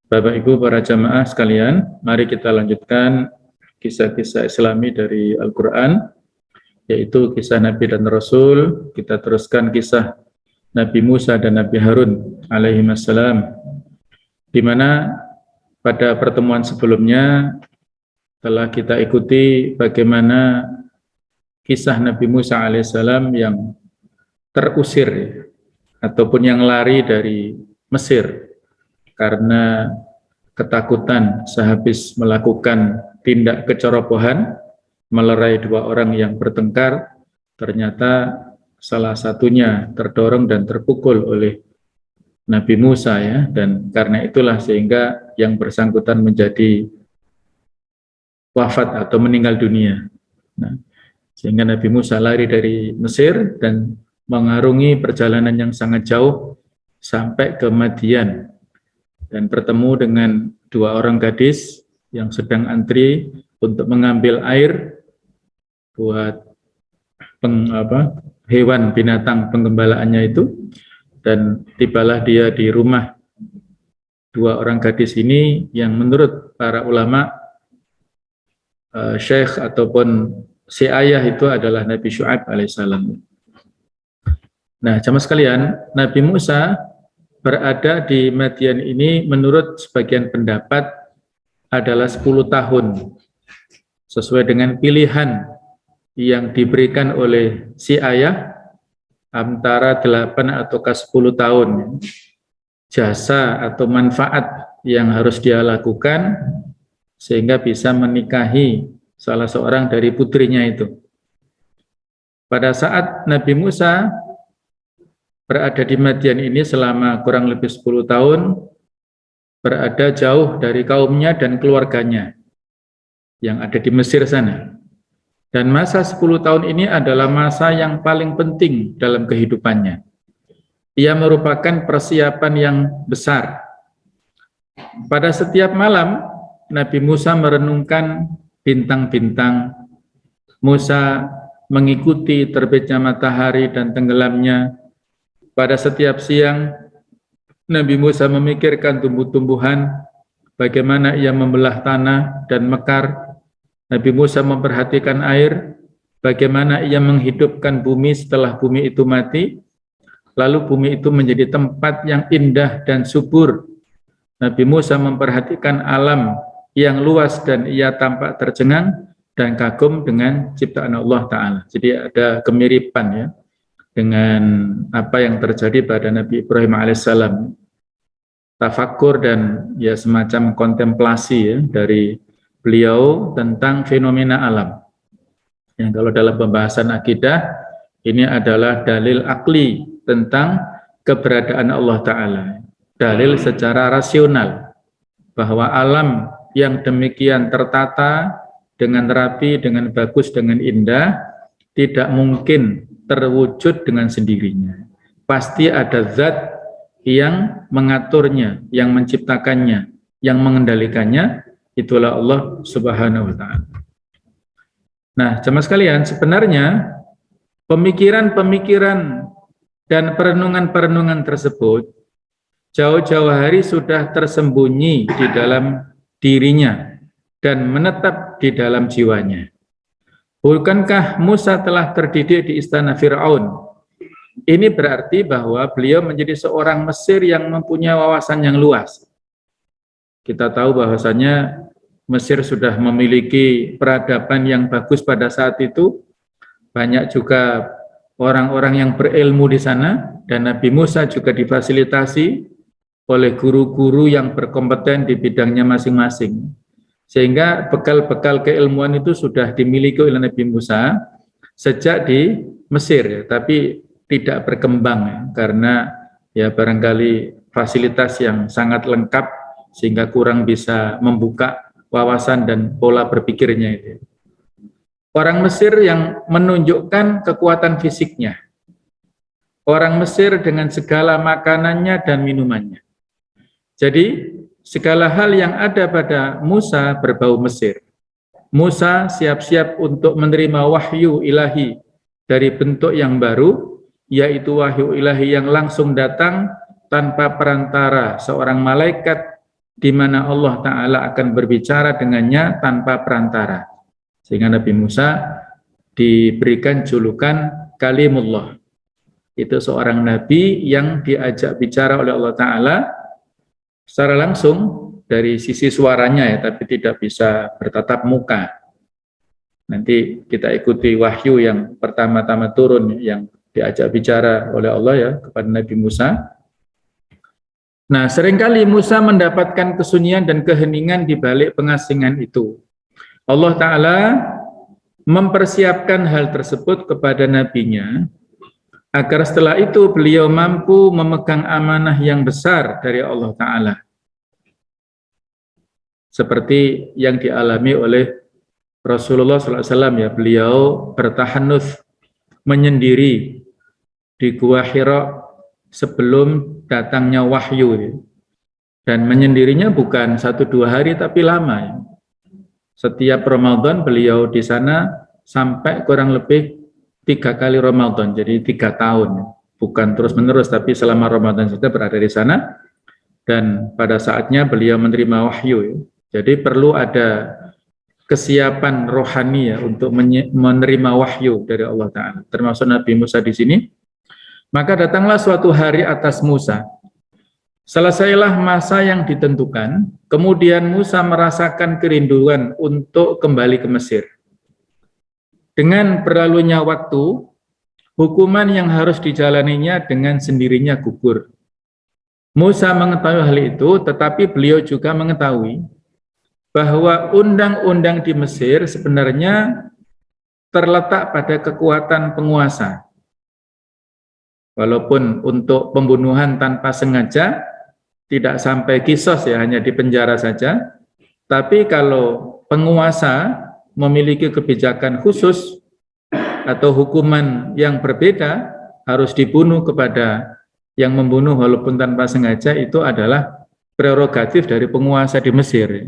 Bapak Ibu para jamaah sekalian, mari kita lanjutkan kisah-kisah Islami dari Al-Quran, yaitu kisah Nabi dan Rasul. Kita teruskan kisah Nabi Musa dan Nabi Harun alaihimassalam, di mana pada pertemuan sebelumnya telah kita ikuti bagaimana kisah Nabi Musa alaihissalam yang terusir ataupun yang lari dari Mesir karena ketakutan sehabis melakukan tindak kecerobohan, melerai dua orang yang bertengkar. Ternyata salah satunya terdorong dan terpukul oleh Nabi Musa, ya, dan karena itulah sehingga yang bersangkutan menjadi wafat atau meninggal dunia. Nah, sehingga Nabi Musa lari dari Mesir dan mengarungi perjalanan yang sangat jauh sampai ke Madian dan bertemu dengan dua orang gadis yang sedang antri untuk mengambil air buat hewan binatang penggembalaannya itu. Dan tibalah dia di rumah dua orang gadis ini yang menurut para ulama syekh ataupun si ayah itu adalah Nabi Syu'aib alaihissalam. Nah, jamaah sekalian, Nabi Musa berada di Madian ini menurut sebagian pendapat adalah 10 tahun, sesuai dengan pilihan yang diberikan oleh si ayah, antara 8 atau 10 tahun jasa atau manfaat yang harus dia lakukan sehingga bisa menikahi salah seorang dari putrinya itu. Pada saat Nabi Musa berada di Madian ini selama kurang lebih 10 tahun, berada jauh dari kaumnya dan keluarganya yang ada di Mesir sana. Dan masa 10 tahun ini adalah masa yang paling penting dalam kehidupannya. Ia merupakan persiapan yang besar. Pada setiap malam, Nabi Musa merenungkan bintang-bintang. Musa mengikuti terbitnya matahari dan tenggelamnya. Pada setiap siang, Nabi Musa memikirkan tumbuh-tumbuhan, bagaimana ia membelah tanah dan mekar. Nabi Musa memperhatikan air, bagaimana ia menghidupkan bumi setelah bumi itu mati, lalu bumi itu menjadi tempat yang indah dan subur. Nabi Musa memperhatikan alam yang luas dan ia tampak tercengang dan kagum dengan ciptaan Allah Ta'ala. Jadi ada kemiripan, ya, dengan apa yang terjadi pada Nabi Ibrahim alaihissalam. Tafakur dan ya semacam kontemplasi, ya, dari beliau tentang fenomena alam. Yang kalau dalam pembahasan akidah, ini adalah dalil akli tentang keberadaan Allah Ta'ala. Dalil secara rasional bahwa alam yang demikian tertata dengan rapi, dengan bagus, dengan indah, tidak mungkin terwujud dengan sendirinya. Pasti ada zat yang mengaturnya, yang menciptakannya, yang mengendalikannya, itulah Allah Subhanahu wa Ta'ala. Nah, jemaah sekalian, sebenarnya pemikiran-pemikiran dan perenungan-perenungan tersebut jauh-jauh hari sudah tersembunyi di dalam dirinya dan menetap di dalam jiwanya. Bukankah Musa telah terdidik di istana Fir'aun? Ini berarti bahwa beliau menjadi seorang Mesir yang mempunyai wawasan yang luas. Kita tahu bahwasanya Mesir sudah memiliki peradaban yang bagus pada saat itu. Banyak juga orang-orang yang berilmu di sana, dan Nabi Musa juga difasilitasi oleh guru-guru yang berkompeten di bidangnya masing-masing. Sehingga bekal-bekal keilmuan itu sudah dimiliki oleh Nabi Musa sejak di Mesir, ya, tapi tidak berkembang, ya, karena ya barangkali fasilitas yang sangat lengkap sehingga kurang bisa membuka wawasan dan pola berpikirnya itu. Orang Mesir yang menunjukkan kekuatan fisiknya. Orang Mesir dengan segala makanannya dan minumannya. Jadi segala hal yang ada pada Musa berbau Mesir. Musa siap-siap untuk menerima wahyu ilahi dari bentuk yang baru, yaitu wahyu ilahi yang langsung datang tanpa perantara seorang malaikat di mana Allah Ta'ala akan berbicara dengannya tanpa perantara. Sehingga Nabi Musa diberikan julukan Kalimullah. Itu seorang Nabi yang diajak bicara oleh Allah Ta'ala secara langsung dari sisi suaranya ya, tapi tidak bisa bertatap muka. Nanti kita ikuti wahyu yang pertama-tama turun, yang diajak bicara oleh Allah ya kepada Nabi Musa. Nah, seringkali Musa mendapatkan kesunyian dan keheningan di balik pengasingan itu. Allah Ta'ala mempersiapkan hal tersebut kepada nabinya, agar setelah itu beliau mampu memegang amanah yang besar dari Allah Ta'ala. Seperti yang dialami oleh Rasulullah SAW ya, beliau bertahannuts menyendiri di Gua Hira sebelum datangnya wahyu, dan menyendirinya bukan 1-2 hari tapi lama ya. Setiap Ramadan beliau di sana sampai kurang lebih 3 kali Ramadan, jadi 3 tahun, bukan terus menerus tapi selama Ramadan saja berada di sana, dan pada saatnya beliau menerima wahyu ya. Jadi perlu ada kesiapan rohani ya untuk menerima wahyu dari Allah Ta'ala, termasuk Nabi Musa di sini. Maka datanglah suatu hari atas Musa. Selesailah masa yang ditentukan, kemudian Musa merasakan kerinduan untuk kembali ke Mesir. Dengan berlalunya waktu, hukuman yang harus dijalaninya dengan sendirinya gugur. Musa mengetahui hal itu, tetapi beliau juga mengetahui bahwa undang-undang di Mesir sebenarnya terletak pada kekuatan penguasa. Walaupun untuk pembunuhan tanpa sengaja tidak sampai kisos ya, hanya di penjara saja, tapi kalau penguasa memiliki kebijakan khusus atau hukuman yang berbeda, harus dibunuh kepada yang membunuh walaupun tanpa sengaja, itu adalah prerogatif dari penguasa di Mesir.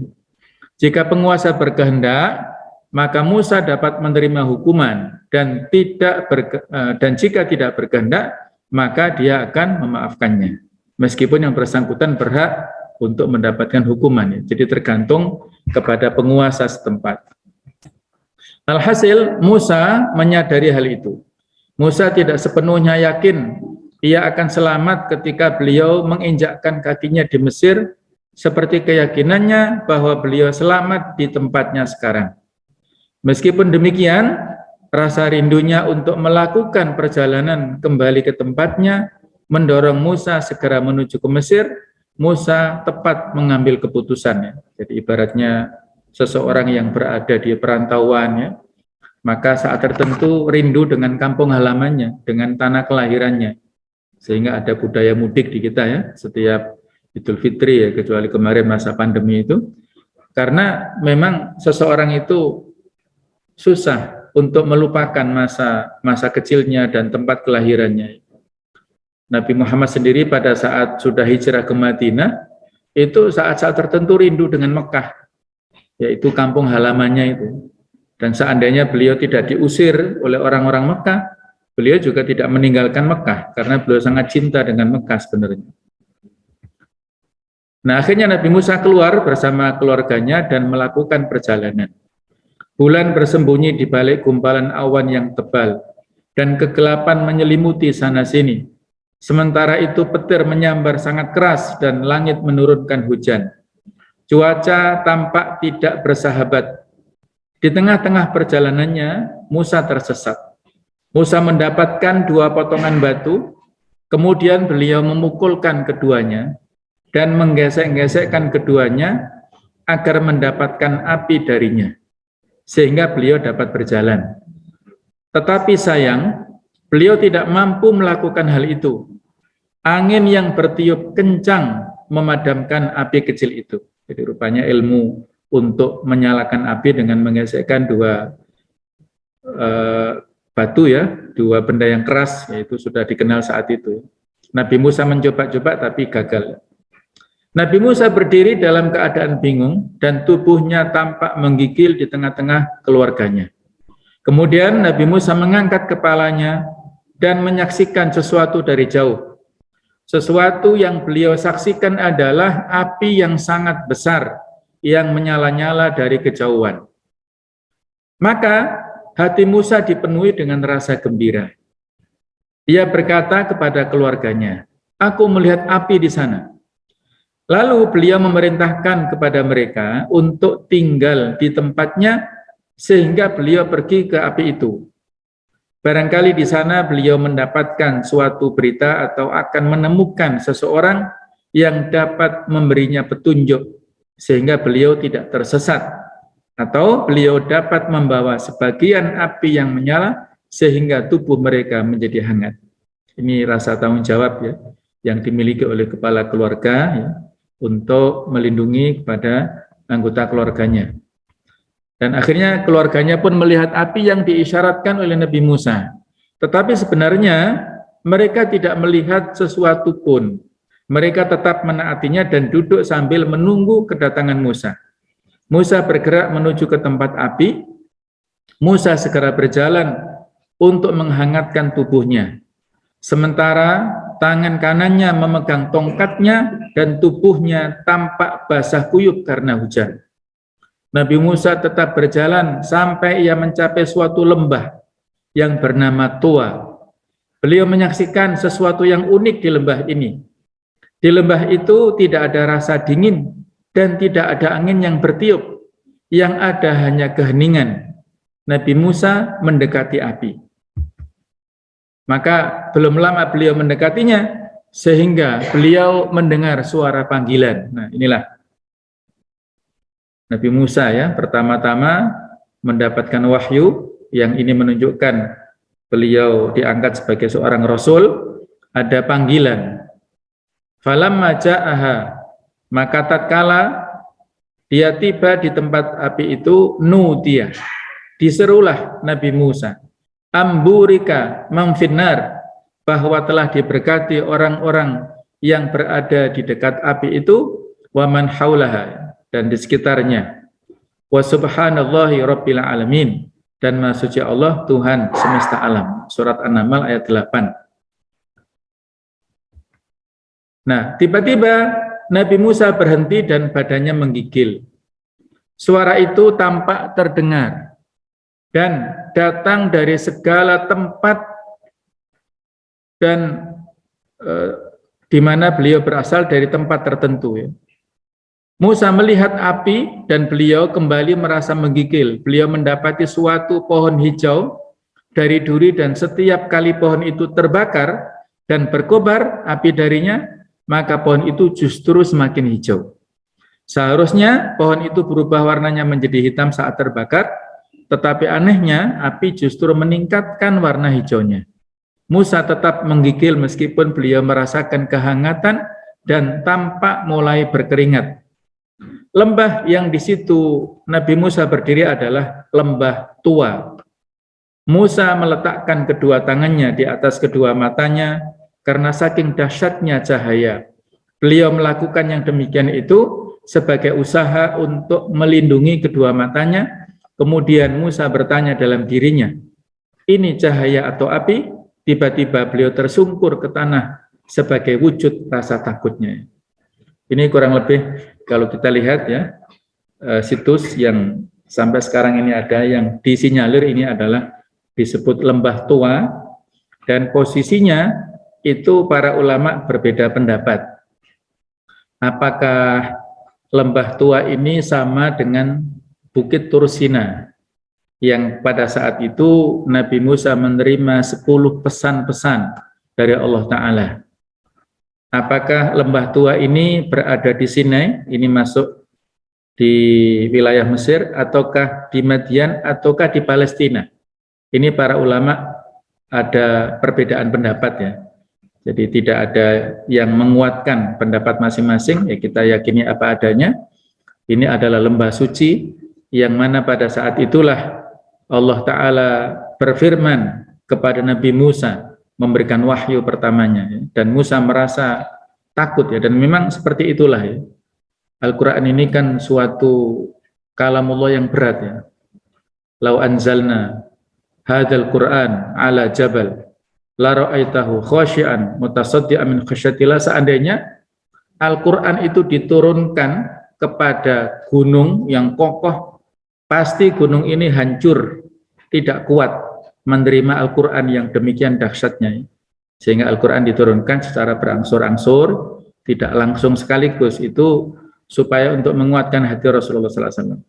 Jika penguasa berkehendak, maka Musa dapat menerima hukuman, dan jika tidak berkehendak, maka dia akan memaafkannya, meskipun yang bersangkutan berhak untuk mendapatkan hukuman. Jadi tergantung kepada penguasa setempat. Alhasil, Musa menyadari hal itu. Musa tidak sepenuhnya yakin ia akan selamat ketika beliau menginjakkan kakinya di Mesir, seperti keyakinannya bahwa beliau selamat di tempatnya sekarang. Meskipun demikian, rasa rindunya untuk melakukan perjalanan kembali ke tempatnya mendorong Musa segera menuju ke Mesir. Musa tepat mengambil keputusannya. Jadi ibaratnya seseorang yang berada di perantauan ya, maka saat tertentu rindu dengan kampung halamannya, dengan tanah kelahirannya. Sehingga ada budaya mudik di kita ya, setiap Idul Fitri ya, kecuali kemarin masa pandemi itu. Karena memang seseorang itu susah untuk melupakan masa kecilnya dan tempat kelahirannya. Nabi Muhammad sendiri pada saat sudah hijrah ke Madinah, itu saat-saat tertentu rindu dengan Mekah, yaitu kampung halamannya itu. Dan seandainya beliau tidak diusir oleh orang-orang Mekah, beliau juga tidak meninggalkan Mekah, karena beliau sangat cinta dengan Mekah sebenarnya. Nah, akhirnya Nabi Musa keluar bersama keluarganya dan melakukan perjalanan. Bulan bersembunyi di balik gumpalan awan yang tebal, dan kegelapan menyelimuti sana-sini. Sementara itu petir menyambar sangat keras dan langit menurunkan hujan. Cuaca tampak tidak bersahabat. Di tengah-tengah perjalanannya, Musa tersesat. Musa mendapatkan 2 potongan batu, kemudian beliau memukulkan keduanya dan menggesek-gesekkan keduanya agar mendapatkan api darinya, sehingga beliau dapat berjalan. Tetapi sayang, beliau tidak mampu melakukan hal itu. Angin yang bertiup kencang memadamkan api kecil itu. Jadi rupanya ilmu untuk menyalakan api dengan menggesekkan 2 batu ya, 2 benda yang keras, yaitu sudah dikenal saat itu. Nabi Musa mencoba-coba tapi gagal. Nabi Musa berdiri dalam keadaan bingung dan tubuhnya tampak menggigil di tengah-tengah keluarganya. Kemudian Nabi Musa mengangkat kepalanya dan menyaksikan sesuatu dari jauh. Sesuatu yang beliau saksikan adalah api yang sangat besar yang menyala-nyala dari kejauhan. Maka hati Musa dipenuhi dengan rasa gembira. Ia berkata kepada keluarganya, "Aku melihat api di sana." Lalu beliau memerintahkan kepada mereka untuk tinggal di tempatnya sehingga beliau pergi ke api itu. Barangkali di sana beliau mendapatkan suatu berita atau akan menemukan seseorang yang dapat memberinya petunjuk sehingga beliau tidak tersesat, atau beliau dapat membawa sebagian api yang menyala sehingga tubuh mereka menjadi hangat. Ini rasa tanggung jawab ya yang dimiliki oleh kepala keluarga ya, untuk melindungi kepada anggota keluarganya. Dan akhirnya keluarganya pun melihat api yang diisyaratkan oleh Nabi Musa. Tetapi sebenarnya mereka tidak melihat sesuatu pun. Mereka tetap menaatinya dan duduk sambil menunggu kedatangan Musa. Musa bergerak menuju ke tempat api. Musa segera berjalan untuk menghangatkan tubuhnya. Sementara tangan kanannya memegang tongkatnya dan tubuhnya tampak basah kuyup karena hujan. Nabi Musa tetap berjalan sampai ia mencapai suatu lembah yang bernama Tua. Beliau menyaksikan sesuatu yang unik di lembah ini. Di lembah itu tidak ada rasa dingin dan tidak ada angin yang bertiup. Yang ada hanya keheningan. Nabi Musa mendekati api. Maka belum lama beliau mendekatinya sehingga beliau mendengar suara panggilan. Nah, inilah Nabi Musa ya, pertama-tama mendapatkan wahyu yang ini menunjukkan beliau diangkat sebagai seorang rasul, ada panggilan. Falamma ja'aha, maka tatkala dia tiba di tempat api itu, nudiya, diserulah Nabi Musa, amburika mamfinnar, bahwa telah diberkati orang-orang yang berada di dekat api itu, wa man haulaha, dan di sekitarnya. Wa subhanallahi rabbil alamin, dan maha suci Allah Tuhan semesta alam. Surat An-Naml ayat 8. Nah, tiba-tiba Nabi Musa berhenti dan badannya menggigil. Suara itu tampak terdengar dan datang dari segala tempat dan di mana beliau berasal dari tempat tertentu ya. Musa melihat api dan beliau kembali merasa menggigil. Beliau mendapati suatu pohon hijau dari duri dan setiap kali pohon itu terbakar dan berkobar api darinya, maka pohon itu justru semakin hijau. Seharusnya pohon itu berubah warnanya menjadi hitam saat terbakar, tetapi anehnya api justru meningkatkan warna hijaunya. Musa tetap menggigil meskipun beliau merasakan kehangatan dan tampak mulai berkeringat. Lembah yang di situ Nabi Musa berdiri adalah lembah Tua. Musa meletakkan kedua tangannya di atas kedua matanya karena saking dahsyatnya cahaya. Beliau melakukan yang demikian itu sebagai usaha untuk melindungi kedua matanya. Kemudian Musa bertanya dalam dirinya, ini cahaya atau api? Tiba-tiba beliau tersungkur ke tanah sebagai wujud rasa takutnya. Ini kurang lebih kalau kita lihat ya, situs yang sampai sekarang ini ada yang disinyalir ini adalah disebut lembah Tua, dan posisinya itu para ulama berbeda pendapat. Apakah lembah Tua ini sama dengan Bukit Tursina yang pada saat itu Nabi Musa menerima 10 pesan-pesan dari Allah Ta'ala. Apakah lembah Tua ini berada di Sinai, ini masuk di wilayah Mesir, ataukah di Madian, ataukah di Palestina? Ini para ulama ada perbedaan pendapat ya. Jadi tidak ada yang menguatkan pendapat masing-masing, ya kita yakini apa adanya. Ini adalah lembah suci yang mana pada saat itulah Allah Ta'ala berfirman kepada Nabi Musa, memberikan wahyu pertamanya ya. Dan Musa merasa takut ya, dan memang seperti itulah ya. Al-Quran ini kan suatu kalamullah yang berat ya. Lau anzalna hadzal Quran ala jabal la ra'aitahu khashi'an mutasaddian min khasyatillah. Seandainya Al-Qur'an itu diturunkan kepada gunung yang kokoh, pasti gunung ini hancur, tidak kuat menerima Al-Qur'an yang demikian dahsyatnya. Sehingga Al-Qur'an diturunkan secara berangsur-angsur, tidak langsung sekaligus, itu supaya untuk menguatkan hati Rasulullah SAW.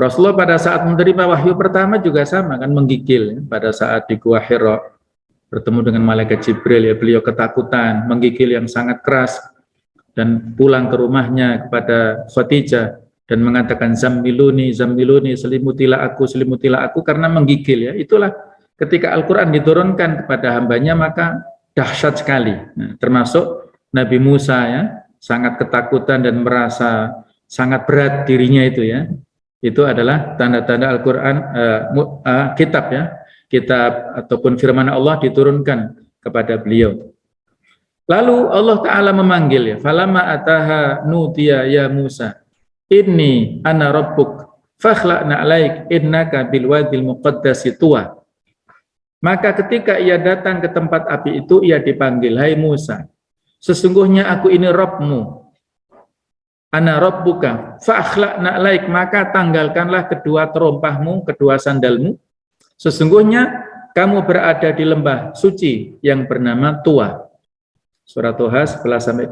Rasulullah pada saat menerima wahyu pertama juga sama, kan menggigil. Pada saat di Gua Hira bertemu dengan malaikat Jibril, ya beliau ketakutan, menggigil yang sangat keras, dan pulang ke rumahnya kepada Khadijah dan mengatakan zammiluni, zammiluni, selimutilah aku, karena menggigil. Ya, itulah ketika Al-Quran diturunkan kepada hambanya, maka dahsyat sekali. Nah, termasuk Nabi Musa, ya, sangat ketakutan dan merasa sangat berat dirinya itu, ya. Itu adalah tanda-tanda Al-Quran, kitab, ya, kitab ataupun firman Allah diturunkan kepada beliau. Lalu Allah Ta'ala memanggil, ya, falamma ataha nudiya ya Musa, inni ana rabbuk fakhla'na alaik innaka bilwadil muqaddasi tuwa. Maka ketika ia datang ke tempat api itu, ia dipanggil, hai Musa, sesungguhnya aku ini Rabbmu, ana rabbuka fa'akhla'na alaik, maka tanggalkanlah kedua terompahmu, kedua sandalmu, sesungguhnya kamu berada di lembah suci yang bernama Tuwa. Surat Toha 11-12.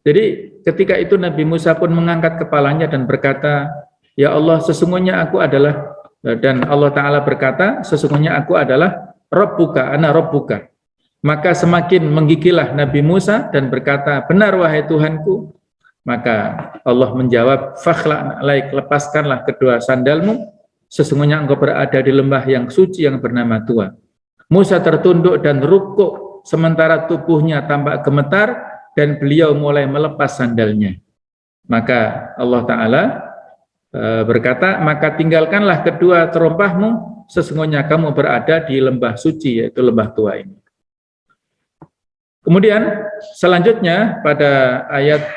Jadi ketika itu Nabi Musa pun mengangkat kepalanya dan berkata, ya Allah, sesungguhnya aku adalah, dan Allah Ta'ala berkata, sesungguhnya aku adalah Rabbuka, ana Rabbuka. Maka semakin menggigillah Nabi Musa dan berkata, benar wahai Tuhanku. Maka Allah menjawab, fakhla'na alaik, lepaskanlah kedua sandalmu, sesungguhnya engkau berada di lembah yang suci yang bernama Tuwa. Musa tertunduk dan rukuk, sementara tubuhnya tampak gemetar, dan beliau mulai melepas sandalnya. Maka Allah Ta'ala berkata, maka tinggalkanlah kedua terompahmu, sesungguhnya kamu berada di lembah suci, yaitu lembah Tuwa ini. Kemudian selanjutnya pada ayat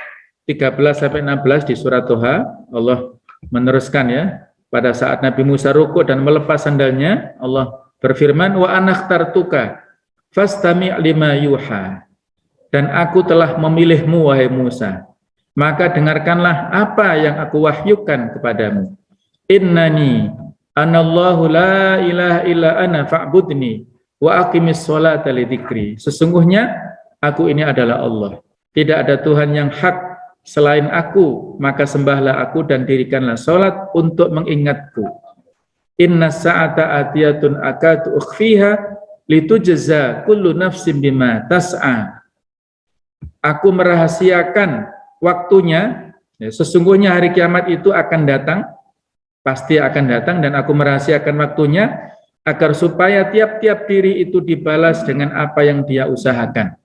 13-16 di surat Toha, Allah meneruskan, ya, pada saat Nabi Musa rukuk dan melepas sandalnya, Allah berfirman, wa anakhtartuka fastami' lima yuha, dan aku telah memilihmu wahai Musa, maka dengarkanlah apa yang aku wahyukan kepadamu. Innani anallahu la ilaha illa ana fa'budni wa aqimis sholata li dzikri. Sesungguhnya aku ini adalah Allah, tidak ada Tuhan yang hak selain aku, maka sembahlah aku dan dirikanlah sholat untuk mengingatku. Inna sa'ata atiyatun akadu ukhfiha litujza kullu nafsin bima tas'a. Aku merahasiakan waktunya, ya, sesungguhnya hari kiamat itu akan datang, pasti akan datang, dan aku merahasiakan waktunya agar supaya tiap-tiap diri itu dibalas dengan apa yang dia usahakan.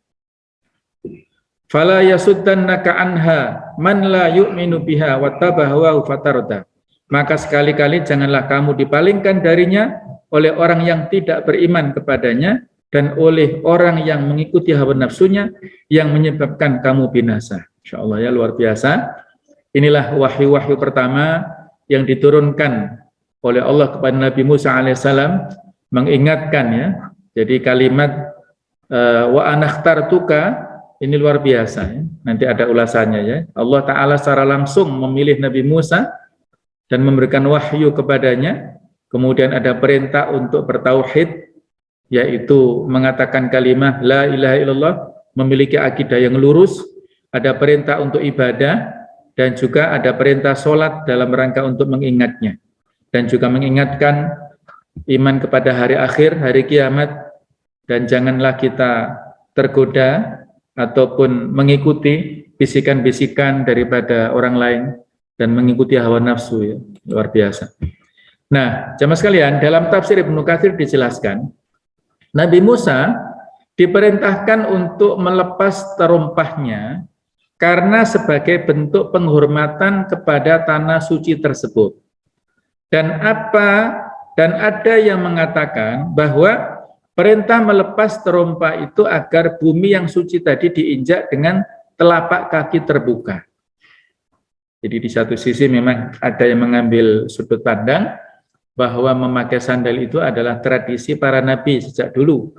Fala yasuddannaka anha man la yu'minu biha wattabahwa fatarda. Maka sekali-kali janganlah kamu dipalingkan darinya oleh orang yang tidak beriman kepadanya dan oleh orang yang mengikuti hawa nafsunya yang menyebabkan kamu binasa. Insyaallah, ya, luar biasa. Inilah wahyu-wahyu pertama yang diturunkan oleh Allah kepada Nabi Musa alaihissalam, mengingatkan, ya. Jadi kalimat wa anakhtartuka ini luar biasa, ya. Nanti ada ulasannya, ya. Allah Ta'ala secara langsung memilih Nabi Musa dan memberikan wahyu kepadanya. Kemudian ada perintah untuk bertauhid, yaitu mengatakan kalimat la ilaha illallah, memiliki akidah yang lurus. Ada perintah untuk ibadah, dan juga ada perintah sholat dalam rangka untuk mengingatnya, dan juga mengingatkan iman kepada hari akhir, hari kiamat, dan janganlah kita tergoda ataupun mengikuti bisikan-bisikan daripada orang lain dan mengikuti hawa nafsu, ya. Luar biasa. Nah, jamaah sekalian, dalam tafsir Ibnu Katsir dijelaskan, Nabi Musa diperintahkan untuk melepas terompahnya karena sebagai bentuk penghormatan kepada tanah suci tersebut. Dan ada yang mengatakan bahwa perintah melepas terompah itu agar bumi yang suci tadi diinjak dengan telapak kaki terbuka. Jadi di satu sisi memang ada yang mengambil sudut pandang bahwa memakai sandal itu adalah tradisi para nabi sejak dulu.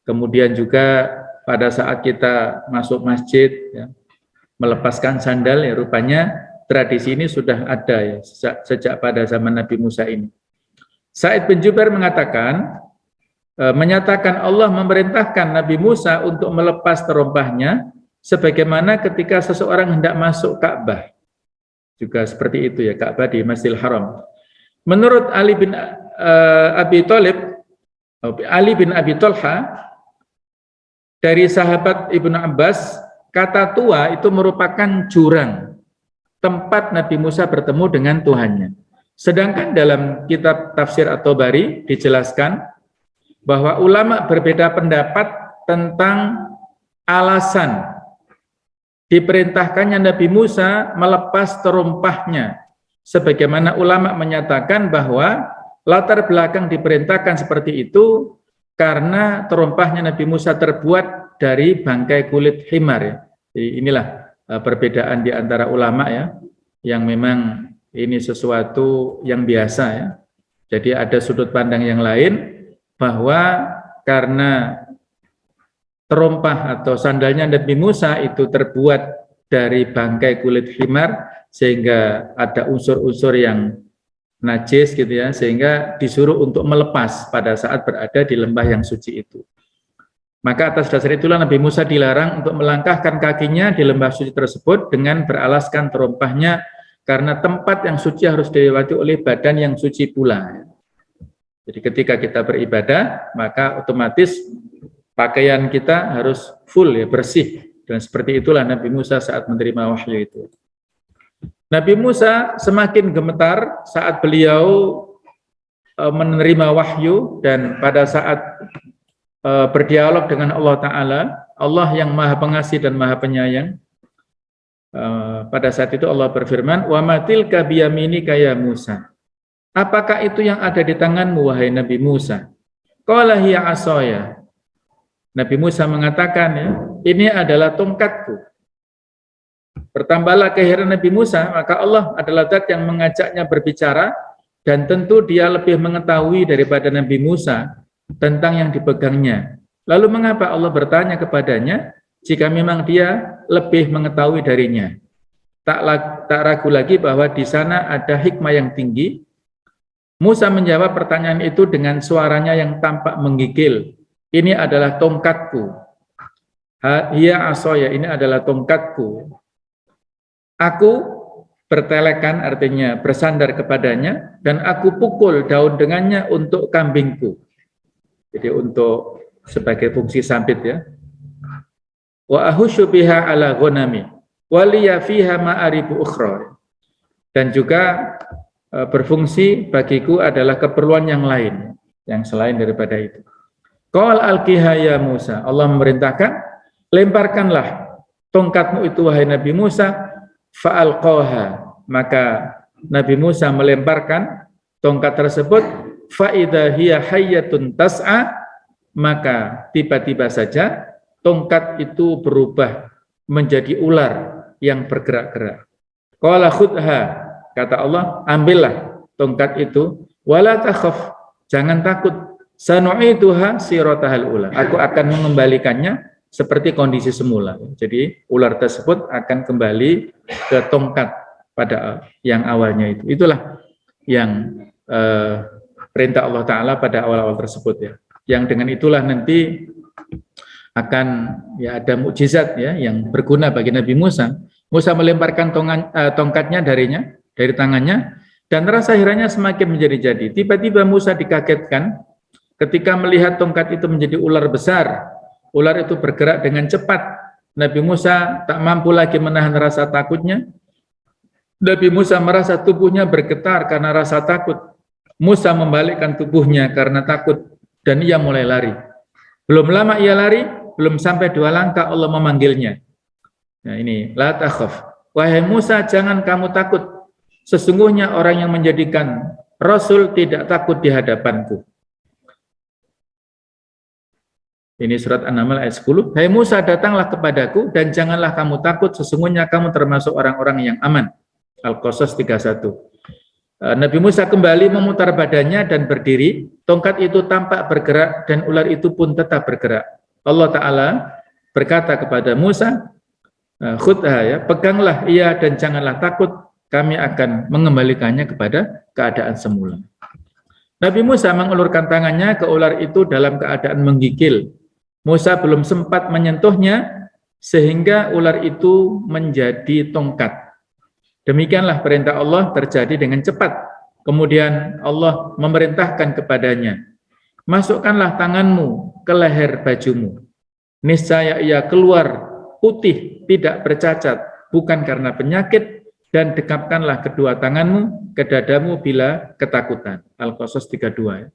Kemudian juga pada saat kita masuk masjid, ya, melepaskan sandal, ya rupanya tradisi ini sudah ada ya sejak pada zaman Nabi Musa ini. Sa'id bin Jubair mengatakan, menyatakan Allah memerintahkan Nabi Musa untuk melepas terompahnya sebagaimana ketika seseorang hendak masuk Ka'bah. Juga seperti itu ya, Ka'bah di Masjidil Haram. Menurut Ali bin Abi Thalha dari sahabat Ibnu Abbas, kata tua itu merupakan jurang, tempat Nabi Musa bertemu dengan Tuhannya. Sedangkan dalam kitab Tafsir At-Tabari dijelaskan bahwa ulama berbeda pendapat tentang alasan diperintahkannya Nabi Musa melepas terompahnya. Sebagaimana ulama menyatakan bahwa latar belakang diperintahkan seperti itu karena terompahnya Nabi Musa terbuat dari bangkai kulit himar ya. Jadi inilah perbedaan di antara ulama ya, yang memang ini sesuatu yang biasa ya. Jadi ada sudut pandang yang lain bahwa karena terompah atau sandalnya Nabi Musa itu terbuat dari bangkai kulit himar sehingga ada unsur-unsur yang najis gitu ya, sehingga disuruh untuk melepas pada saat berada di lembah yang suci itu. Maka atas dasar itulah Nabi Musa dilarang untuk melangkahkan kakinya di lembah suci tersebut dengan beralaskan terompahnya karena tempat yang suci harus dilewati oleh badan yang suci pula. Jadi ketika kita beribadah, maka otomatis pakaian kita harus full ya, bersih. Dan seperti itulah Nabi Musa saat menerima wahyu itu. Nabi Musa semakin gemetar saat beliau menerima wahyu dan pada saat berdialog dengan Allah Ta'ala, Allah yang maha pengasih dan maha penyayang. Pada saat itu Allah berfirman, wa matilka biyaminika ya Musa. Apakah itu yang ada di tanganmu wahai Nabi Musa? Qala hiya asaya. Nabi Musa mengatakan ya, ini adalah tongkatku. Bertambahlah keheran Nabi Musa, maka Allah adalah zat yang mengajaknya berbicara dan tentu dia lebih mengetahui daripada Nabi Musa tentang yang dipegangnya. Lalu mengapa Allah bertanya kepadanya jika memang dia lebih mengetahui darinya? Tak ragu lagi bahwa di sana ada hikmah yang tinggi. Musa menjawab pertanyaan itu dengan suaranya yang tampak menggigil. Ini adalah tongkatku. Hiya asoya, ini adalah tongkatku. Aku bertelekan, artinya bersandar kepadanya, dan aku pukul daun dengannya untuk kambingku. Jadi untuk sebagai fungsi sambit ya. Wa ahusyu biha ala ghanami wa liya fiha ma'aribu ukhra. Dan juga berfungsi bagiku adalah keperluan yang lain, yang selain daripada itu. Qal alqiha ya Musa. Allah memerintahkan, lemparkanlah tongkatmu itu wahai Nabi Musa. Fa'alqaha, maka Nabi Musa melemparkan tongkat tersebut. Fa'idha hiya hayyatun tas'a, maka tiba-tiba saja tongkat itu berubah menjadi ular yang bergerak-gerak. Qala khudha, kata Allah, ambillah tongkat itu, wala takhaf, jangan takut, sanu'iduha siratahal ula, aku akan mengembalikannya seperti kondisi semula. Jadi ular tersebut akan kembali ke tongkat pada yang awalnya itu. Itulah yang perintah Allah Ta'ala pada awal-awal tersebut ya. Yang dengan itulah nanti akan ya ada mukjizat ya yang berguna bagi Nabi Musa. Musa melemparkan tongkatnya dari tangannya, dan rasa herannya semakin menjadi-jadi. Tiba-tiba Musa dikagetkan ketika melihat tongkat itu menjadi ular besar. Ular itu bergerak dengan cepat. Nabi Musa tak mampu lagi menahan rasa takutnya. Nabi Musa merasa tubuhnya bergetar karena rasa takut. Musa membalikkan tubuhnya karena takut dan ia mulai lari. Belum lama ia lari, belum sampai 2 langkah Allah memanggilnya. Nah ini, la takhaf. Wahai Musa, jangan kamu takut. Sesungguhnya orang yang menjadikan Rasul tidak takut di hadapanku. Ini surat An-Naml ayat 10. Hai Musa, datanglah kepadaku dan janganlah kamu takut, sesungguhnya kamu termasuk orang-orang yang aman. Al-Qasas 31. Nabi Musa kembali memutar badannya dan berdiri, tongkat itu tampak bergerak dan ular itu pun tetap bergerak. Allah Ta'ala berkata kepada Musa, khudha, ya, peganglah ia dan janganlah takut, kami akan mengembalikannya kepada keadaan semula. Nabi Musa mengulurkan tangannya ke ular itu dalam keadaan menggigil. Musa belum sempat menyentuhnya sehingga ular itu menjadi tongkat. Demikianlah perintah Allah terjadi dengan cepat. Kemudian Allah memerintahkan kepadanya, masukkanlah tanganmu ke leher bajumu. Niscaya ia keluar putih, tidak bercacat, bukan karena penyakit, dan dekapkanlah kedua tanganmu ke dadamu bila ketakutan. Al-Qasas 32.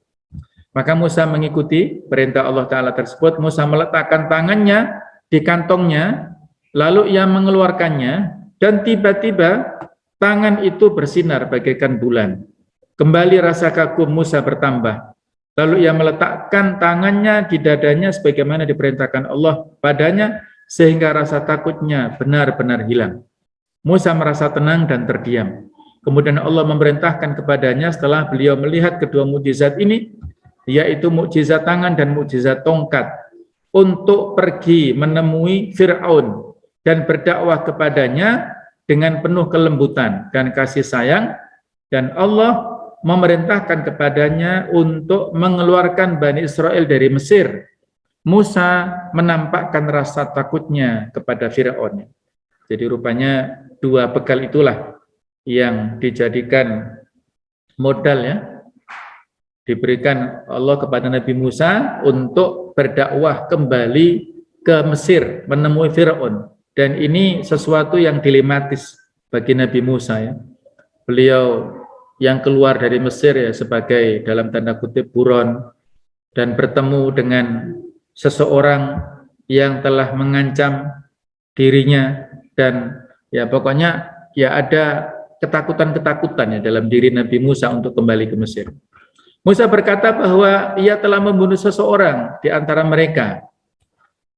Maka Musa mengikuti perintah Allah Ta'ala tersebut. Musa meletakkan tangannya di kantongnya, lalu ia mengeluarkannya, dan tiba-tiba tangan itu bersinar bagaikan bulan. Kembali rasa kagum Musa bertambah. Lalu ia meletakkan tangannya di dadanya sebagaimana diperintahkan Allah padanya, sehingga rasa takutnya benar-benar hilang. Musa merasa tenang dan terdiam. Kemudian Allah memerintahkan kepadanya setelah beliau melihat kedua mukjizat ini, yaitu mukjizat tangan dan mukjizat tongkat, untuk pergi menemui Fir'aun dan berdakwah kepadanya dengan penuh kelembutan dan kasih sayang, dan Allah memerintahkan kepadanya untuk mengeluarkan Bani Israel dari Mesir. Musa menampakkan rasa takutnya kepada Fir'aun. Jadi rupanya dua bekal itulah yang dijadikan modal, ya, diberikan Allah kepada Nabi Musa untuk berdakwah kembali ke Mesir, menemui Fir'aun. Dan ini sesuatu yang dilematis bagi Nabi Musa, ya. Beliau yang keluar dari Mesir, ya, sebagai dalam tanda kutip buron, dan bertemu dengan seseorang yang telah mengancam dirinya, dan ya pokoknya ya ada ketakutan-ketakutan, ya, dalam diri Nabi Musa untuk kembali ke Mesir. Musa berkata bahwa ia telah membunuh seseorang di antara mereka,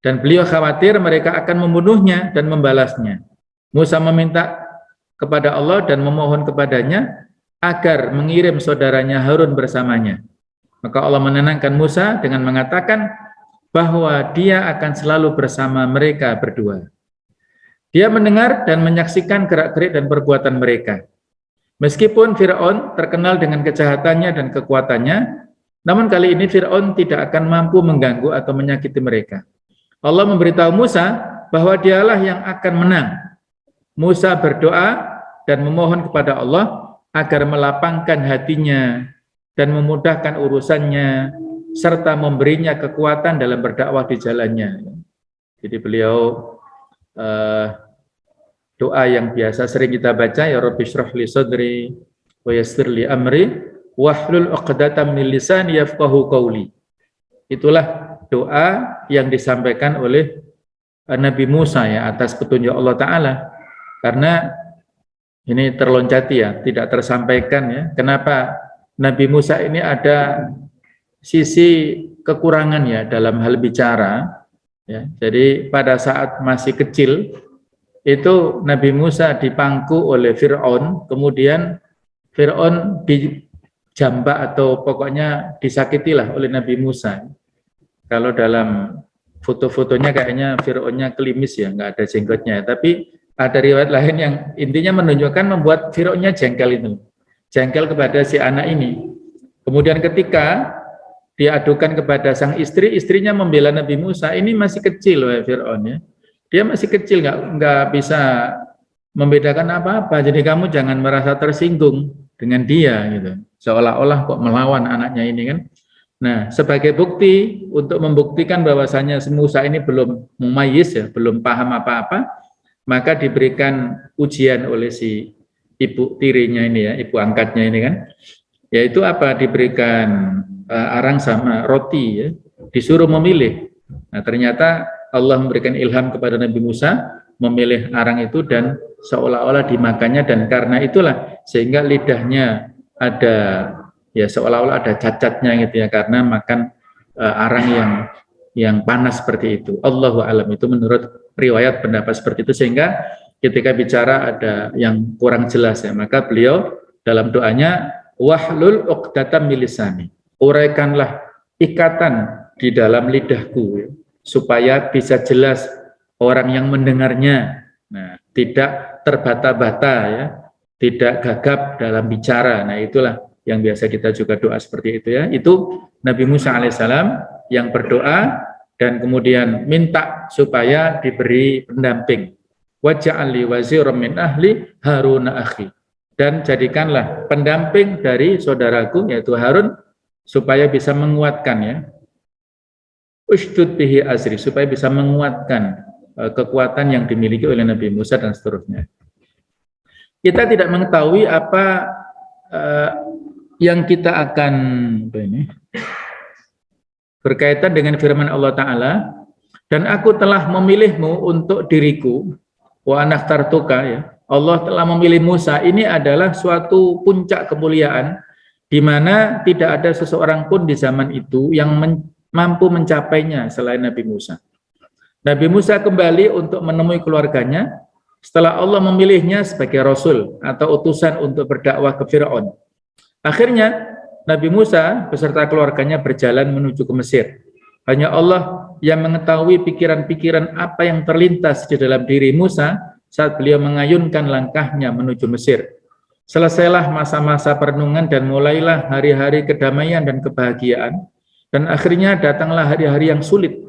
dan beliau khawatir mereka akan membunuhnya dan membalasnya. Musa meminta kepada Allah dan memohon kepadanya agar mengirim saudaranya Harun bersamanya. Maka Allah menenangkan Musa dengan mengatakan bahwa dia akan selalu bersama mereka berdua. Dia mendengar dan menyaksikan gerak-gerik dan perbuatan mereka. Meskipun Fir'aun terkenal dengan kejahatannya dan kekuatannya, namun kali ini Fir'aun tidak akan mampu mengganggu atau menyakiti mereka. Allah memberitahu Musa bahwa dialah yang akan menang. Musa berdoa dan memohon kepada Allah agar melapangkan hatinya dan memudahkan urusannya, serta memberinya kekuatan dalam berdakwah di jalannya. Jadi beliau doa yang biasa sering kita baca, ya Rabbi shrah li sadri wa yassir li amri wahlul 'uqdatam min lisani yafqahu qawli. Itulah doa yang disampaikan oleh Nabi Musa, ya, atas petunjuk Allah Ta'ala. Karena ini terloncati, ya, tidak tersampaikan, ya. Kenapa Nabi Musa ini ada sisi kekurangan, ya, dalam hal bicara, ya. Jadi pada saat masih kecil itu Nabi Musa dipangku oleh Fir'aun, kemudian Fir'aun dijambak atau pokoknya disakitilah oleh Nabi Musa. Kalau dalam foto-fotonya kayaknya Fir'aunnya klimis, ya, nggak ada jenggotnya. Tapi ada riwayat lain yang intinya menunjukkan membuat Fir'aunnya jengkel itu. Jengkel kepada si anak ini. Kemudian ketika diadukan kepada sang istri, istrinya membela Nabi Musa. Ini masih kecil, Fir'aun, ya. Dia masih kecil, nggak bisa membedakan apa-apa. Jadi kamu jangan merasa tersinggung dengan dia, gitu. Seolah-olah kok melawan anaknya ini, kan. Nah, sebagai bukti untuk membuktikan bahwasanya Musa ini belum mumayyiz, ya, belum paham apa-apa, maka diberikan ujian oleh si ibu tirinya ini, ya, ibu angkatnya ini, kan. Yaitu apa? Diberikan arang sama roti, ya, disuruh memilih. Nah, ternyata Allah memberikan ilham kepada Nabi Musa memilih arang itu dan seolah-olah dimakannya, dan karena itulah sehingga lidahnya ada, ya, seolah-olah ada cacatnya, gitu, ya, karena makan arang yang panas seperti itu. Allahu a'lam, itu menurut riwayat pendapat seperti itu, sehingga ketika bicara ada yang kurang jelas, ya, maka beliau dalam doanya, wahlul uqdatam min lisani, uraikanlah ikatan di dalam lidahku, supaya bisa jelas orang yang mendengarnya. Nah, tidak terbata-bata ya, tidak gagap dalam bicara. Nah, itulah yang biasa kita juga doa seperti itu ya. Itu Nabi Musa alaihissalam yang berdoa dan kemudian minta supaya diberi pendamping. Waj'alli waziran min ahli Harun akhi. Dan jadikanlah pendamping dari saudaraku yaitu Harun supaya bisa menguatkan ya. Ushdud bihi azri, supaya bisa menguatkan kekuatan yang dimiliki oleh Nabi Musa dan seterusnya. Kita tidak mengetahui apa yang kita akan berkaitan dengan firman Allah Ta'ala, dan aku telah memilihmu untuk diriku, wa anakhtartuka ya. Allah telah memilih Musa, ini adalah suatu puncak kemuliaan di mana tidak ada seseorang pun di zaman itu yang mampu mencapainya selain Nabi Musa. Nabi Musa kembali untuk menemui keluarganya setelah Allah memilihnya sebagai rasul atau utusan untuk berdakwah ke Firaun. Akhirnya Nabi Musa beserta keluarganya berjalan menuju ke Mesir. Hanya Allah yang mengetahui pikiran-pikiran apa yang terlintas di dalam diri Musa saat beliau mengayunkan langkahnya menuju Mesir. Selesailah masa-masa perenungan dan mulailah hari-hari kedamaian dan kebahagiaan, dan akhirnya datanglah hari-hari yang sulit.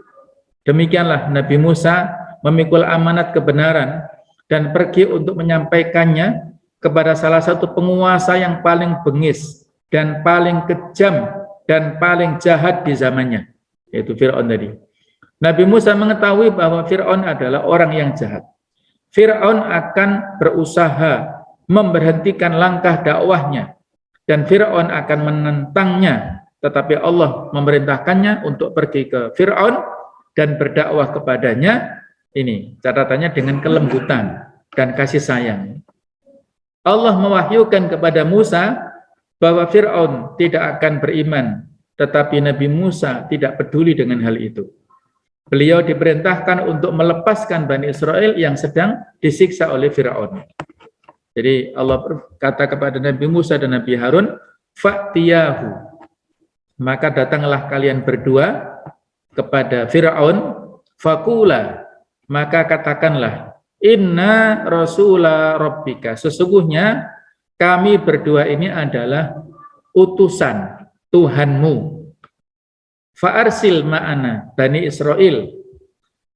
Demikianlah Nabi Musa memikul amanat kebenaran dan pergi untuk menyampaikannya kepada salah satu penguasa yang paling bengis dan paling kejam dan paling jahat di zamannya, yaitu Fir'aun tadi. Nabi Musa mengetahui bahwa Fir'aun adalah orang yang jahat. Fir'aun akan berusaha memberhentikan langkah dakwahnya dan Fir'aun akan menentangnya, tetapi Allah memerintahkannya untuk pergi ke Fir'aun dan berdakwah kepadanya. Ini catatannya dengan kelembutan dan kasih sayang. Allah mewahyukan kepada Musa bahwa Fir'aun tidak akan beriman, tetapi Nabi Musa tidak peduli dengan hal itu. Beliau diperintahkan untuk melepaskan Bani Israel yang sedang disiksa oleh Fir'aun. Jadi Allah berkata kepada Nabi Musa dan Nabi Harun, fa'tiyahu, maka datanglah kalian berdua kepada Fir'aun, faqula, maka katakanlah, inna rasula rabbika, sesungguhnya kami berdua ini adalah utusan Tuhanmu. Fa'arsil ma'ana Bani Israel,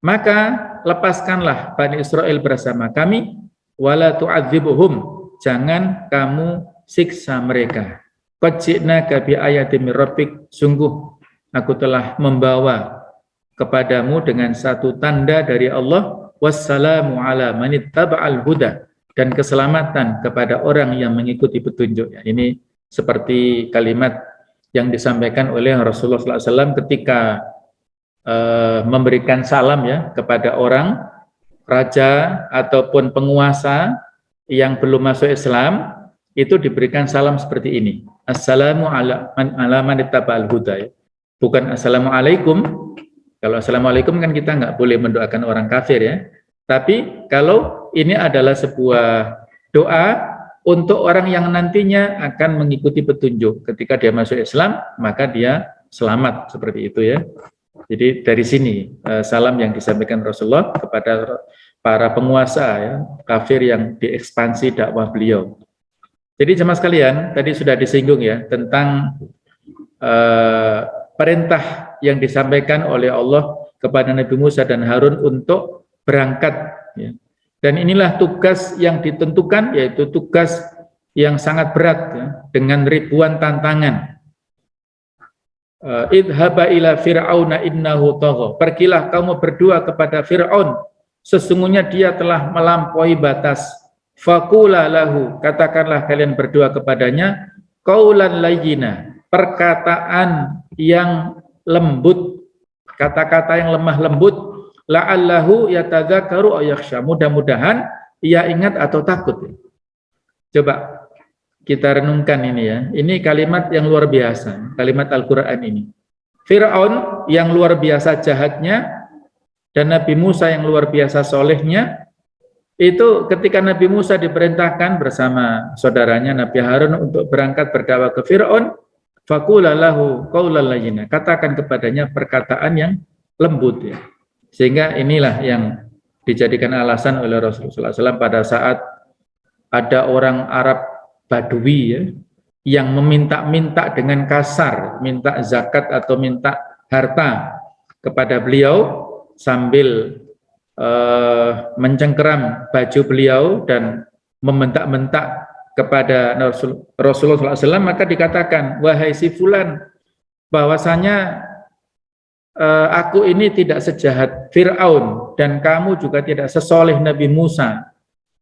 maka lepaskanlah Bani Israel bersama kami, wala tu'adzibuhum, jangan kamu siksa mereka. Qad ji'naka bi ayatin mir rabbik, sungguh aku telah membawa kepadamu dengan satu tanda dari Allah, wassalamu ala manittaba'al huda, dan keselamatan kepada orang yang mengikuti petunjuknya. Ini seperti kalimat yang disampaikan oleh Rasulullah SAW ketika memberikan salam ya kepada orang, raja ataupun penguasa yang belum masuk Islam, itu diberikan salam seperti ini. Assalamu ala man ittaba'al huda ya. Bukan assalamualaikum. Kalau assalamualaikum kan kita nggak boleh mendoakan orang kafir ya. Tapi kalau ini adalah sebuah doa untuk orang yang nantinya akan mengikuti petunjuk. Ketika dia masuk Islam, maka dia selamat, seperti itu ya. Jadi dari sini salam yang disampaikan Rasulullah kepada para penguasa ya, kafir yang diekspansi dakwah beliau. Jadi jemaah sekalian, tadi sudah disinggung ya tentang perintah yang disampaikan oleh Allah kepada Nabi Musa dan Harun untuk berangkat ya. Dan inilah tugas yang ditentukan, yaitu tugas yang sangat berat ya, dengan ribuan tantangan. Idhaba ila fir'auna innahu tagha, pergilah kamu berdua kepada Fir'aun, sesungguhnya dia telah melampaui batas. Faqula lahu, katakanlah kalian berdua kepadanya, qaulan layyina, perkataan yang lembut, kata-kata yang lemah lembut, la'allahu yatadzakkaru aw yakhsha, mudah-mudahan ia ingat atau takut. Coba kita renungkan ini ya. Ini kalimat yang luar biasa, kalimat Al-Qur'an ini. Fir'aun yang luar biasa jahatnya dan Nabi Musa yang luar biasa solehnya Itu ketika Nabi Musa diperintahkan bersama saudaranya Nabi Harun untuk berangkat berdakwah ke Fir'aun, faqula lahu qaulan layyina, katakan kepadanya perkataan yang lembut ya. Sehingga inilah yang dijadikan alasan oleh Rasulullah SAW pada saat ada orang Arab Badui ya, yang meminta-minta dengan kasar, minta zakat atau minta harta kepada beliau sambil mencengkeram baju beliau dan membentak-bentak kepada Rasulullah SAW, maka dikatakan, wahai si fulan, bahwasanya aku ini tidak sejahat Fir'aun dan kamu juga tidak sesoleh Nabi Musa.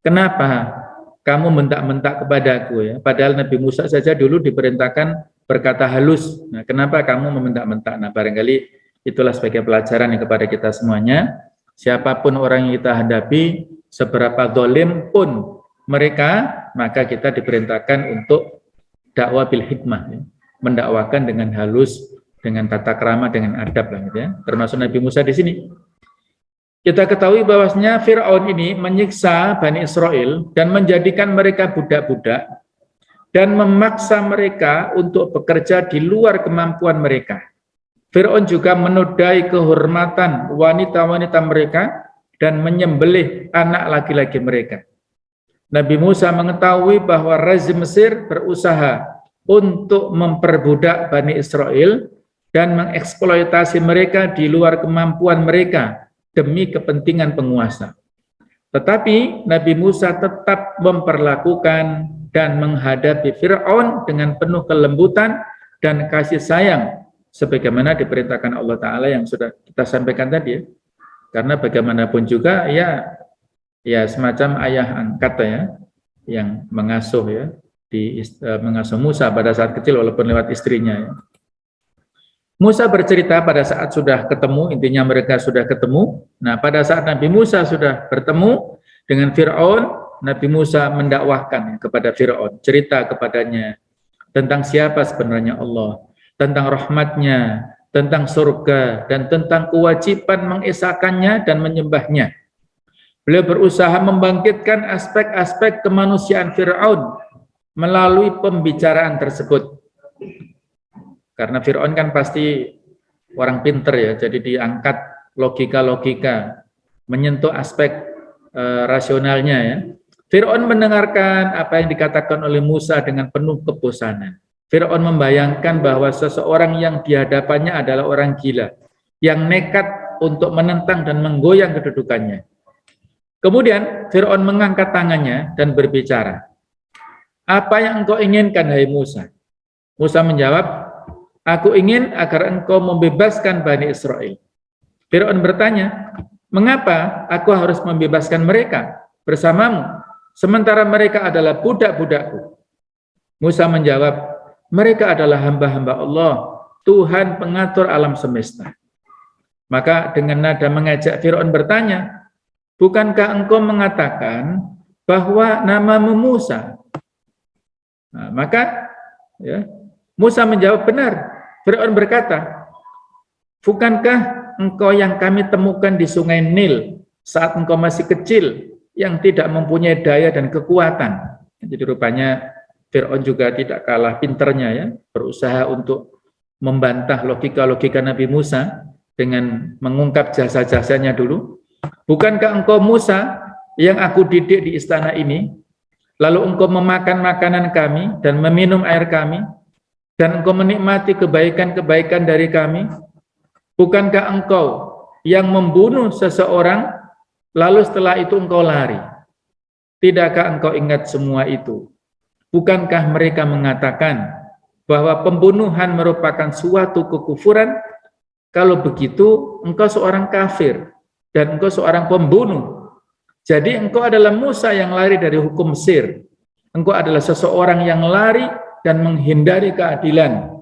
Kenapa kamu mentak-mentak kepadaku ya? Padahal Nabi Musa saja dulu diperintahkan berkata halus. Nah, kenapa kamu mementak-mentak? Nah, barangkali itulah sebagai pelajaran yang kepada kita semuanya. Siapapun orang yang kita hadapi, seberapa dolim pun mereka, maka kita diperintahkan untuk dakwah bil hikmah, ya. Mendakwakan dengan halus, dengan tata krama, dengan adab, gitu ya. Termasuk Nabi Musa di sini. Kita ketahui bahwasanya Fir'aun ini menyiksa Bani Israel dan menjadikan mereka budak-budak dan memaksa mereka untuk bekerja di luar kemampuan mereka. Fir'aun juga menodai kehormatan wanita-wanita mereka dan menyembelih anak laki-laki mereka. Nabi Musa mengetahui bahwa rezim Mesir berusaha untuk memperbudak Bani Israel dan mengeksploitasi mereka di luar kemampuan mereka demi kepentingan penguasa. Tetapi Nabi Musa tetap memperlakukan dan menghadapi Fir'aun dengan penuh kelembutan dan kasih sayang, sebagaimana diperintahkan Allah Ta'ala yang sudah kita sampaikan tadi ya. Karena bagaimanapun juga ya semacam ayah angkat ya, yang mengasuh ya, mengasuh Musa pada saat kecil walaupun lewat istrinya ya. Musa bercerita pada saat sudah ketemu, intinya mereka sudah ketemu. Nah, pada saat Nabi Musa sudah bertemu dengan Fir'aun, Nabi Musa mendakwahkan kepada Fir'aun, cerita kepadanya tentang siapa sebenarnya Allah, tentang rahmatnya, tentang surga, dan tentang kewajiban mengesahkannya dan menyembahnya. Beliau berusaha membangkitkan aspek-aspek kemanusiaan Fir'aun melalui pembicaraan tersebut. Karena Fir'aun kan pasti orang pinter ya, jadi diangkat logika-logika, menyentuh aspek rasionalnya ya. Fir'aun mendengarkan apa yang dikatakan oleh Musa dengan penuh kebosanan. Fir'aun membayangkan bahwa seseorang yang di hadapannya adalah orang gila, yang nekat untuk menentang dan menggoyang kedudukannya. Kemudian Fir'aun mengangkat tangannya dan berbicara, "Apa yang engkau inginkan, hai Musa?" Musa menjawab, "Aku ingin agar engkau membebaskan Bani Israel." Fir'aun bertanya, "Mengapa aku harus membebaskan mereka bersamamu, sementara mereka adalah budak-budakku?" Musa menjawab, "Mereka adalah hamba-hamba Allah, Tuhan pengatur alam semesta." Maka dengan nada mengajak Fir'aun bertanya, "Bukankah engkau mengatakan bahwa namamu Musa?" Nah, maka ya, Musa menjawab, "Benar." Fir'aun berkata, "Bukankah engkau yang kami temukan di sungai Nil saat engkau masih kecil, yang tidak mempunyai daya dan kekuatan?" Jadi rupanya Fir'aun juga tidak kalah pinternya ya, berusaha untuk membantah logika-logika Nabi Musa dengan mengungkap jasa-jasanya dulu. "Bukankah engkau Musa yang aku didik di istana ini, lalu engkau memakan makanan kami dan meminum air kami, dan engkau menikmati kebaikan-kebaikan dari kami? Bukankah engkau yang membunuh seseorang, lalu setelah itu engkau lari? Tidakkah engkau ingat semua itu? Bukankah mereka mengatakan bahwa pembunuhan merupakan suatu kekufuran? Kalau begitu, engkau seorang kafir, dan engkau seorang pembunuh. Jadi engkau adalah Musa yang lari dari hukum Mesir. Engkau adalah seseorang yang lari dan menghindari keadilan.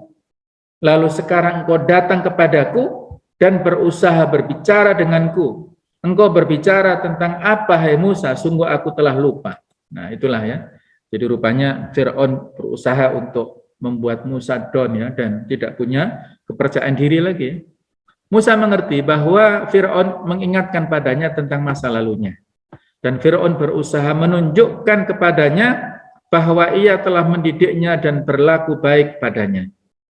Lalu sekarang engkau datang kepadaku dan berusaha berbicara denganku. Engkau berbicara tentang apa, hai Musa? Sungguh aku telah lupa." Nah, itulah ya. Jadi rupanya Fir'aun berusaha untuk membuat Musa down ya, dan tidak punya kepercayaan diri lagi. Musa mengerti bahwa Fir'aun mengingatkan padanya tentang masa lalunya. Dan Fir'aun berusaha menunjukkan kepadanya bahwa ia telah mendidiknya dan berlaku baik padanya.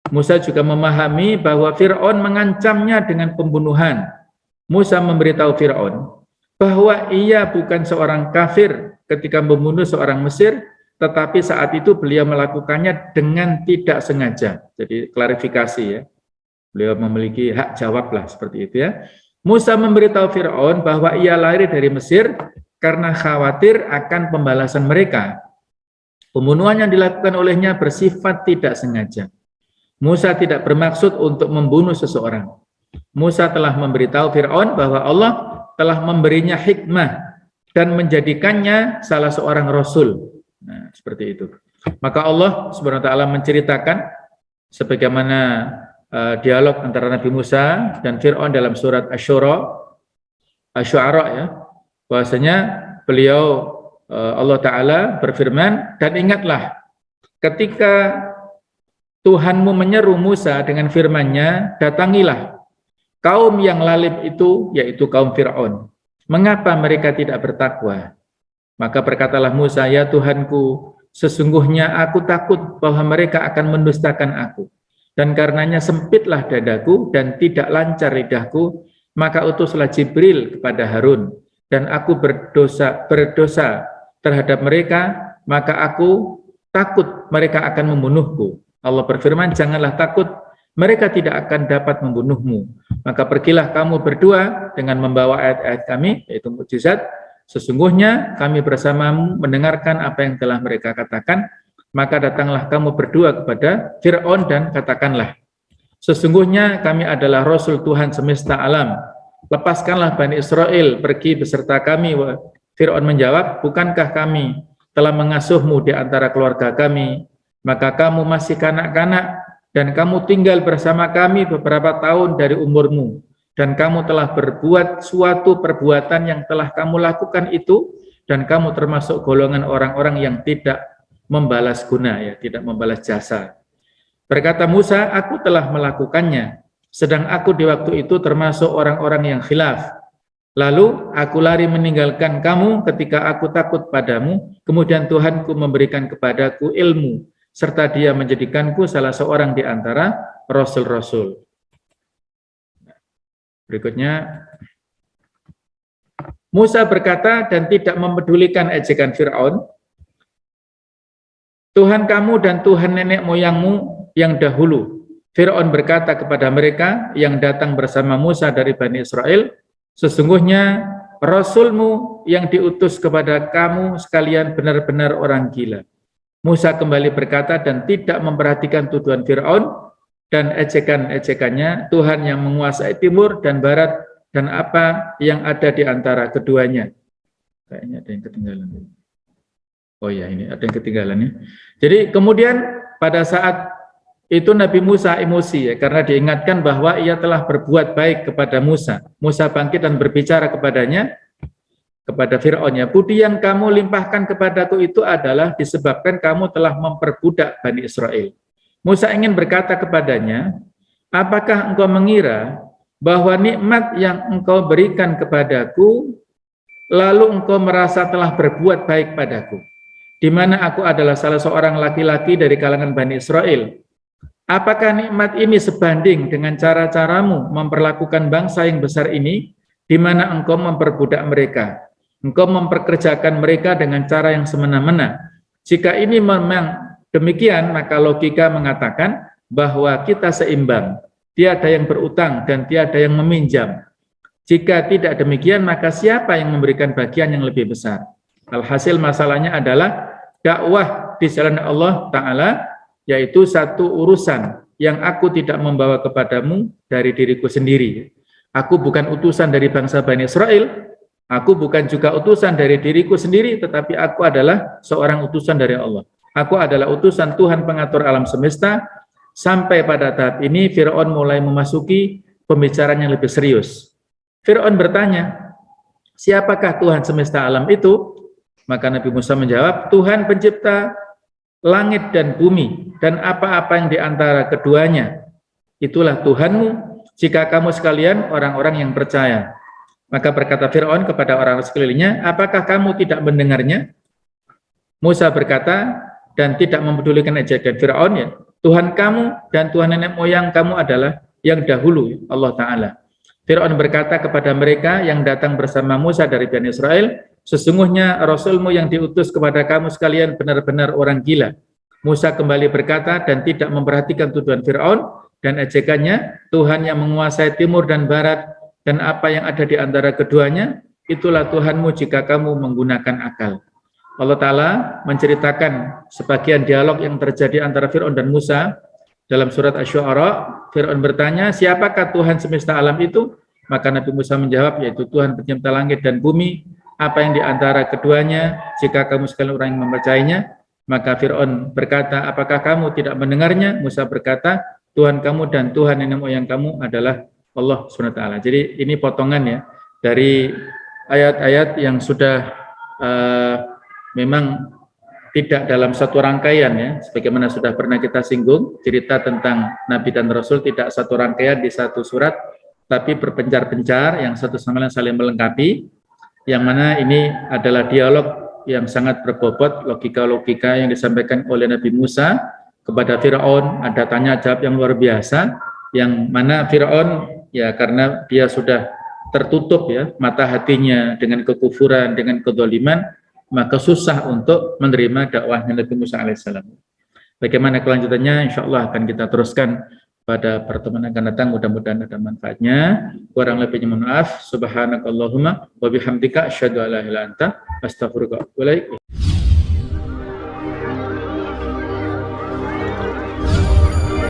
Musa juga memahami bahwa Fir'aun mengancamnya dengan pembunuhan. Musa memberitahu Fir'aun bahwa ia bukan seorang kafir ketika membunuh seorang Mesir, tetapi saat itu beliau melakukannya dengan tidak sengaja. Jadi klarifikasi ya. Beliau memiliki hak jawab lah seperti itu ya. Musa memberitahu Fir'aun bahwa ia lari dari Mesir karena khawatir akan pembalasan mereka. Pembunuhan yang dilakukan olehnya bersifat tidak sengaja. Musa tidak bermaksud untuk membunuh seseorang. Musa telah memberitahu Fir'aun bahwa Allah telah memberinya hikmah dan menjadikannya salah seorang rasul. Nah, seperti itu. Maka Allah Subhanahu wa taala menceritakan sebagaimana dialog antara Nabi Musa dan Fir'aun dalam surat Asy-Syu'ara ya. Bahwasanya beliau Allah taala berfirman, dan ingatlah ketika Tuhanmu menyeru Musa dengan firman-Nya, datangilah kaum yang lalim itu, yaitu kaum Fir'aun. Mengapa mereka tidak bertakwa? Maka berkatalah Musa, ya Tuhanku, sesungguhnya aku takut bahwa mereka akan mendustakan aku. Dan karenanya sempitlah dadaku dan tidak lancar lidahku, maka utuslah Jibril kepada Harun. Dan aku berdosa terhadap mereka, maka aku takut mereka akan membunuhku. Allah berfirman, janganlah takut, mereka tidak akan dapat membunuhmu. Maka pergilah kamu berdua dengan membawa ayat-ayat kami, yaitu mukjizat. Sesungguhnya kami bersamamu mendengarkan apa yang telah mereka katakan. Maka datanglah kamu berdua kepada Fir'aun dan katakanlah, sesungguhnya kami adalah Rasul Tuhan semesta alam. Lepaskanlah Bani Israel pergi beserta kami. Fir'aun menjawab, bukankah kami telah mengasuhmu di antara keluarga kami? Maka kamu masih kanak-kanak dan kamu tinggal bersama kami beberapa tahun dari umurmu, dan kamu telah berbuat suatu perbuatan yang telah kamu lakukan itu, dan kamu termasuk golongan orang-orang yang tidak membalas guna, ya, tidak membalas jasa. Berkata Musa, aku telah melakukannya, sedang aku di waktu itu termasuk orang-orang yang khilaf. Lalu aku lari meninggalkan kamu ketika aku takut padamu, kemudian Tuhanku memberikan kepadaku ilmu, serta dia menjadikanku salah seorang di antara rasul-rasul. Berikutnya, Musa berkata dan tidak mempedulikan ejekan Fir'aun, Tuhan kamu dan Tuhan nenek moyangmu yang dahulu. Fir'aun berkata kepada mereka yang datang bersama Musa dari Bani Israel, sesungguhnya Rasulmu yang diutus kepada kamu sekalian benar-benar orang gila. Musa kembali berkata dan tidak memperhatikan tuduhan Fir'aun dan ejekan-ejekannya, Tuhan yang menguasai timur dan barat dan apa yang ada di antara keduanya. Kayaknya ada yang ketinggalan. Oh ya, ini ada yang ketinggalan ya. Jadi kemudian pada saat itu Nabi Musa emosi ya, karena diingatkan bahwa ia telah berbuat baik kepada Musa. Musa bangkit dan berbicara kepadanya, kepada Fir'aun, ya, budi yang kamu limpahkan kepadaku itu adalah disebabkan kamu telah memperbudak Bani Israel. Musa ingin berkata kepadanya, apakah engkau mengira bahwa nikmat yang engkau berikan kepadaku, lalu engkau merasa telah berbuat baik padaku, di mana aku adalah salah seorang laki-laki dari kalangan Bani Israel? Apakah nikmat ini sebanding dengan cara-caramu memperlakukan bangsa yang besar ini, di mana engkau memperbudak mereka? Engkau memperkerjakan mereka dengan cara yang semena-mena. Jika ini memang demikian, maka logika mengatakan bahwa kita seimbang. Tiada yang berutang dan tiada yang meminjam. Jika tidak demikian, maka siapa yang memberikan bagian yang lebih besar? Alhasil masalahnya adalah dakwah di jalan Allah Ta'ala, yaitu satu urusan yang aku tidak membawa kepadamu dari diriku sendiri. Aku bukan utusan dari bangsa Bani Israel, aku bukan juga utusan dari diriku sendiri, tetapi aku adalah seorang utusan dari Allah. Aku adalah utusan Tuhan pengatur alam semesta. Sampai pada tahap ini, Fir'aun mulai memasuki pembicaraan yang lebih serius. Fir'aun bertanya, siapakah Tuhan semesta alam itu? Maka Nabi Musa menjawab, Tuhan pencipta langit dan bumi, dan apa-apa yang di antara keduanya. Itulah Tuhanmu, jika kamu sekalian orang-orang yang percaya. Maka berkata Fir'aun kepada orang sekelilingnya, apakah kamu tidak mendengarnya? Musa berkata, dan tidak mempedulikan ajakan Fir'aun, ya, Tuhan kamu dan Tuhan nenek moyang kamu adalah yang dahulu, Allah Ta'ala. Fir'aun berkata kepada mereka yang datang bersama Musa dari Bani Israel, sesungguhnya Rasulmu yang diutus kepada kamu sekalian benar-benar orang gila. Musa kembali berkata dan tidak memperhatikan tuduhan Fir'aun dan ejekannya, Tuhan yang menguasai timur dan barat, dan apa yang ada di antara keduanya, itulah Tuhanmu jika kamu menggunakan akal. Allah Ta'ala menceritakan sebagian dialog yang terjadi antara Fir'aun dan Musa dalam surat Asy-Syu'ara. Fir'aun bertanya, siapakah Tuhan semesta alam itu? Maka Nabi Musa menjawab, yaitu Tuhan pencipta langit dan bumi, apa yang di antara keduanya, jika kamu sekalian orang yang mempercayainya. Maka Fir'aun berkata, apakah kamu tidak mendengarnya? Musa berkata, Tuhan kamu dan Tuhan nenek moyang kamu adalah Allah SWT. Jadi ini potongan ya dari ayat-ayat yang sudah memang tidak dalam satu rangkaian ya, sebagaimana sudah pernah kita singgung, cerita tentang Nabi dan Rasul tidak satu rangkaian di satu surat, tapi berpencar-pencar yang satu sama lain saling melengkapi, yang mana ini adalah dialog yang sangat berbobot, logika-logika yang disampaikan oleh Nabi Musa kepada Fir'aun, ada tanya jawab yang luar biasa, yang mana Fir'aun ya karena dia sudah tertutup ya mata hatinya dengan kekufuran, dengan kedzaliman, maka susah untuk menerima dakwahnya Nabi Musa alaihissalam. Bagaimana kelanjutannya? Insya Allah akan kita teruskan pada pertemuan akan datang. Mudah-mudahan ada manfaatnya. Kurang lebihnya mohon maaf. Subhanakallahumma wa bihamdika asyhadu an la ilaha illa anta astaghfiruka wa atubu ilaik.